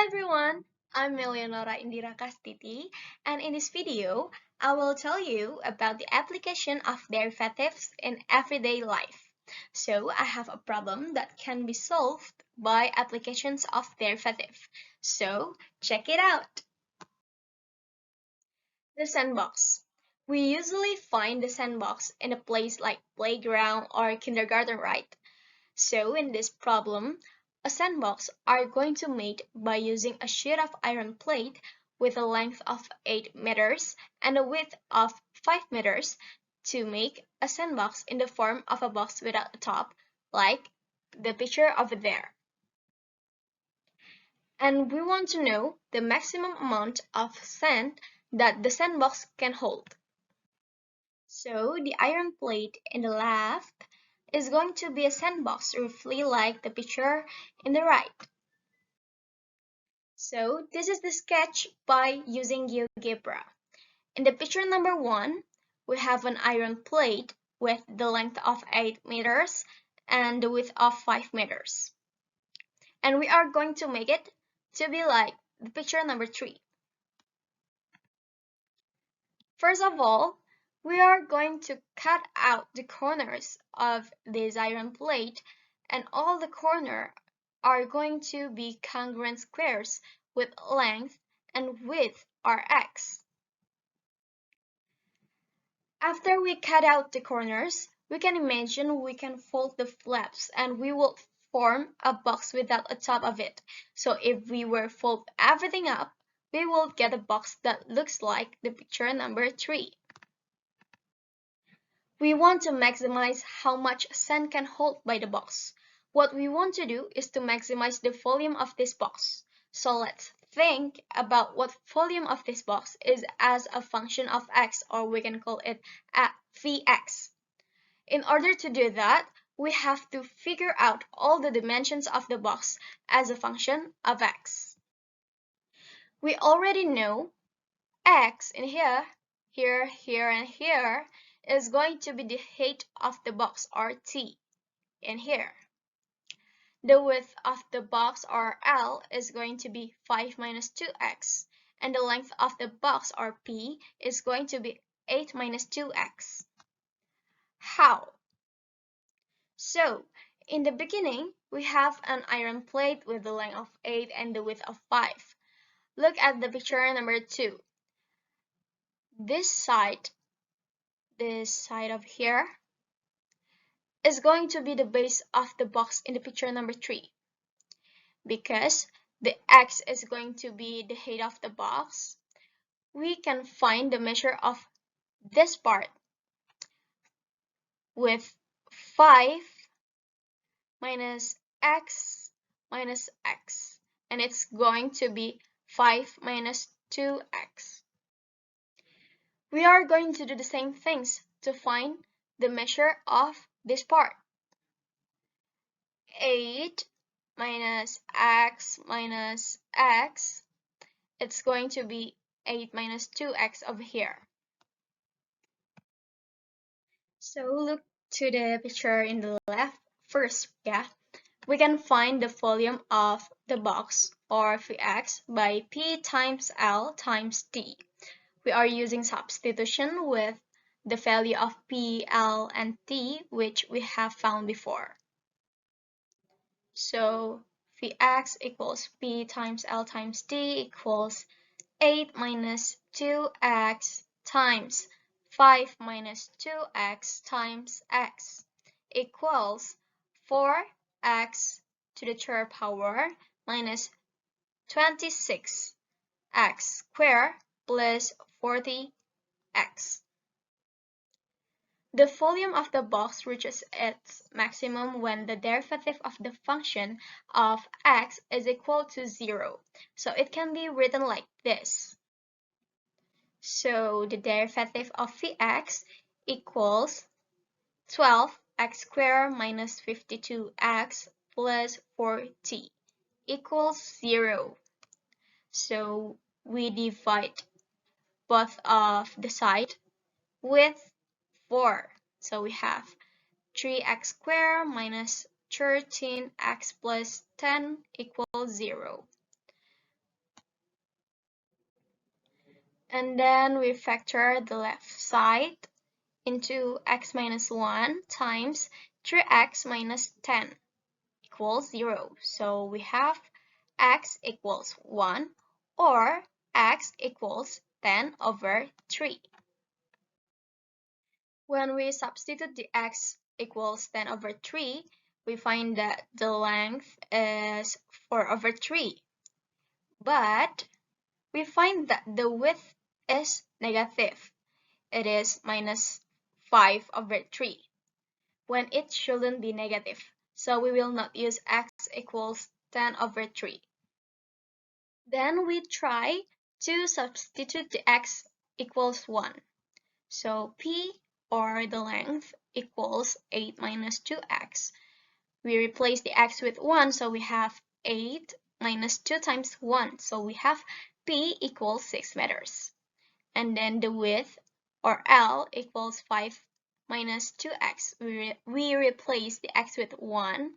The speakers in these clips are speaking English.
everyone, I'm Eleonora Indira and in this video, I will tell you about the application of derivatives in everyday life. So, I have a problem that can be solved by applications of derivative. So, check it out. The sandbox. We usually find the sandbox in a place like playground or kindergarten, right? So in this problem, a sandbox are going to made by using a sheet of iron plate with a length of 8 meters and a width of 5 meters to make a sandbox in the form of a box without a top, like the picture over there. And we want to know the maximum amount of sand that the sandbox can hold. So the iron plate in the left is going to be a sandbox roughly like the picture in the right. So this is the sketch by using GeoGebra. In the picture number 1, we have an iron plate with the length of 8 meters and the width of 5 meters. And we are going to make it to be like the picture number 3. First of all, we are going to cut out the corners of this iron plate, and all the corners are going to be congruent squares with length and width are x. After we cut out the corners, we can imagine we can fold the flaps and we will form a box without a top of it. So if we were fold everything up, we will get a box that looks like the picture number 3. We want to maximize how much sand can hold by the box. What we want to do is to maximize the volume of this box. So let's think about what volume of this box is as a function of x, or we can call it Vx. In order to do that, we have to figure out all the dimensions of the box as a function of x. We already know x in here, and here is going to be the height of the box, or T, in here. The width of the box, or L, is going to be 5 minus 2x, and the length of the box, or P, is going to be 8 minus 2x. How? So, in the beginning, we have an iron plate with the length of 8 and the width of 5. Look at the picture number 2. This side of here, is going to be the base of the box in the picture number 3. Because the x is going to be the height of the box, we can find the measure of this part with 5 minus x minus x, and it's going to be 5 minus 2x. We are going to do the same things to find the measure of this part. 8 minus x, it's going to be 8 minus 2x over here. So look to the picture in the left first, we can find the volume of the box, or Vx, by P times L times T. We are using substitution with the value of P, L, and T, which we have found before. So Vx equals P times L times T equals 8 minus 2x times 5 minus 2x times x equals 4x to the third power minus 26x squared plus 40x. The volume of the box reaches its maximum when the derivative of the function of x is equal to 0. So it can be written like this. So the derivative of Vx equals 12x squared minus 52x plus 4t equals 0. So we divide both of the side with 4. So we have 3x squared minus 13x plus 10 equals 0. And then we factor the left side into x minus 1 times 3x minus 10 equals 0. So we have x equals 1 or x equals 10 over 3. When we substitute the x equals 10 over 3, we find that the length is 4 over 3. But we find that the width is negative. It is minus 5 over 3, when it shouldn't be negative. So we will not use x equals 10 over 3. Then we try to substitute the x equals 1. So p, or the length, equals 8 minus 2x. We replace the x with 1, so we have 8 minus 2 times 1. So we have p equals 6 meters. And then the width, or L, equals 5 minus 2x. We replace the x with 1.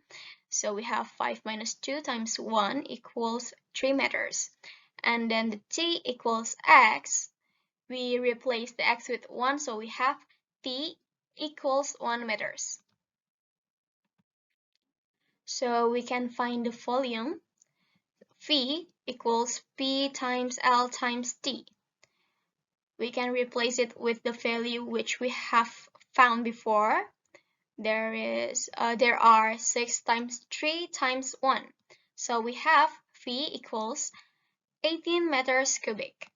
So we have 5 minus 2 times 1 equals 3 meters. And then the t equals x. We replace the x with 1, so we have t equals 1 meters. So we can find the volume. V equals P times L times T. We can replace it with the value which we have found before. There are 6 times 3 times 1. So we have V equals 18 meters cubic.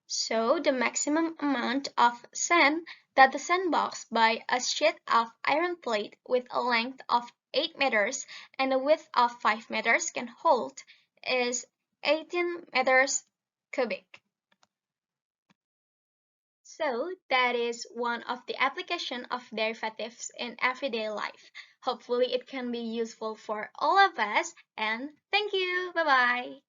So the maximum amount of sand that the sandbox by a sheet of iron plate with a length of 8 meters and a width of 5 meters can hold is 18 meters cubic. So that is one of the application of derivatives in everyday life. Hopefully it can be useful for all of us, and thank you. Bye bye.